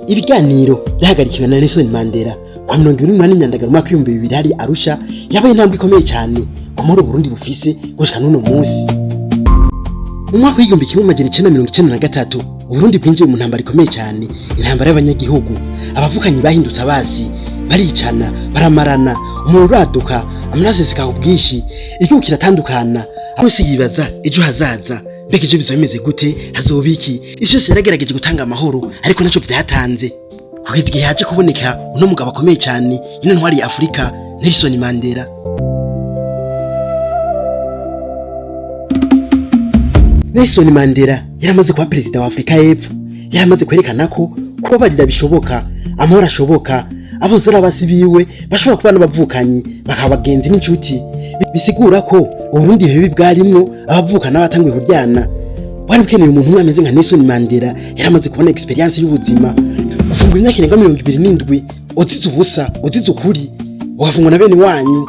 Ibiganiro byahagarikiwe na Nelson Mandela kwa 28 Nyandagaro mwaka 2000 hari Arusha yabaye intambwe ikomeye cyane ku mahoro Burundi bufise gushika n'uno munsi. Mu mwaka w'igihumbi kimwe amajana 1993 Burundi bwinjiye mu ntambara ikomeye cyane, intambara y'abanyagihugu. Abavukanyi bahindutse abasi, baricana, baramarana, umuriro uraduka, amaraso asika ubwinshi, igihugu kiratandukana. Aho se yibaza ejo hazaza, mbega ejo bizomeze gute, hazobiki? Isi yose yaragerageje gutanga amahoro ariko naco byatanze. Kugeza igihe haje kuboneka uno mugabo akomeye cyane, ino ntwari ya Afrika, Nelson Mandela. Nelson Mandela yaramaze kuba perezida wa Afrika y'Epfo, yaramaze kwerekana ko kubabarira bishoboka, amahoro ashoboka, abose n'abasi biwe bashobora kubana bavukanyi bakabagenzi n'inshuti. Bisigura ko Burundi bibi bwarimwo abavukana batangiye kuryana. Bari bukeneye umuntu ameze nka Nelson Mandela, yaramaze kubona experience y'ubuzima. Ufungwa imyaka 27, uzize ubusa, uzize ukuri, wafungwa na bene wanyu.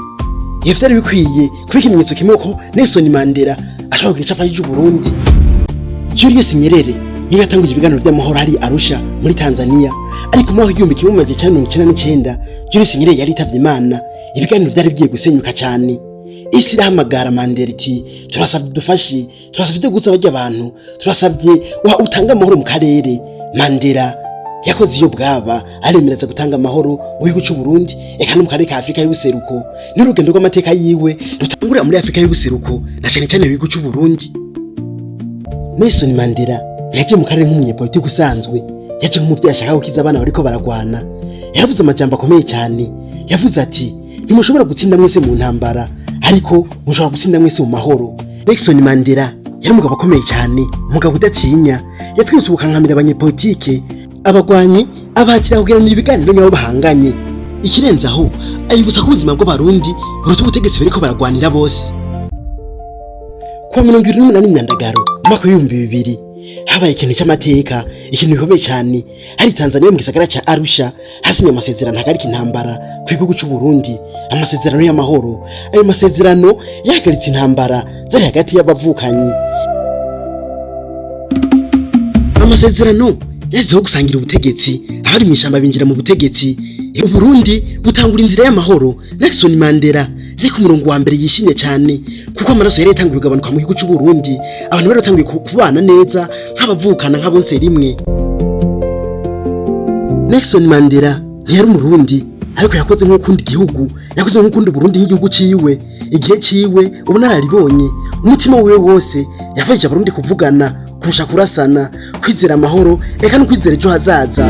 Ivyo byari bikwiye kuba ikimenyetso kimwe ko Nelson Mandela ashobora kugira icafa y'u Burundi. Julius Nyerere niyo yatanguje ibiganiro by'amahoro hari Arusha muri Tanzania, ariko mu 1999 Julius Nyerere yari itavye Imana. Ibiganiro byari bigiye gusenyuka cyane. Isi irahamagara Mandela iti turasavye dufashe, turasavye gutsa bajya abantu, turasavye utanga amahoro mu karere. Mandela yakoze iyo bwaba aremereza gutanga amahoro mu gihugu cy'u Burundi eka no mu karere ka Afrika y'ubuseruko. N'urugendo rw'amateka yiwe rutangurira muri Afrika y'ubuseruko na cyane cyane mu gihugu cy'u Burundi. Nelson Mandela yaje mu karere nk'umunyepolitiki usanzwe, yaje nk'umuvyeyi ashaka gukiza abana bariko baragwana. Yaravuze amajambo akomeye cyane, yavuze ati ntimushobora gutsinda mwese mu ntambara, ariko mushobora gutsinda mwese mu mahoro. Nelson Mandela yari umugabo akomeye cyane, umugabo udatinya, yatwise ubukankamira abanyepolitike, abagwanyi, abatira kugiranira ibiganiro nyabo bahanganye. Ikirenze aho ayibutsa ko ubuzima bw'abarundi buruta ubutegetsi bariko baragwanira bose. Kwa 28 Nyandagaro mwaka w'2000 habaye ikintu cy'amateka, ikintu gikomeye cyane. Hari Tanzania mu gisagara ca Arusha hasinye amasezerano hagarika intambara ku gihugu cy'u Burundi, amasezerano y'amahoro. Ayo masezerano yahagaritse intambara zari hagati y'abavukanyi. Amasezerano yaziho gusangira ubutegetsi, abari mu ishamba binjira mu butegetsi. U Burundi butangura inzira y'amahoro. Nelson Mandela yari ku murongo wa mbere yishimye cyane, kuko amaraso yari yatangiye kugabanuka mu gihugu cy'u Burundi. Abantu bari batangiye kubana neza nk'abavukana nk'abonse rimwe. Nelson Mandela ntiyari umurundi, ariko yakoze nk'ukundi gihugu, yakoze nk'ukundi Burundi nk'igihugu ciwe. Igihe ciwe ubu nararibonye, umutima wiwe wose yafashije Abarundi kuvugana, kurusha kurasana, kwizera amahoro eka no kwizera ejo hazaza.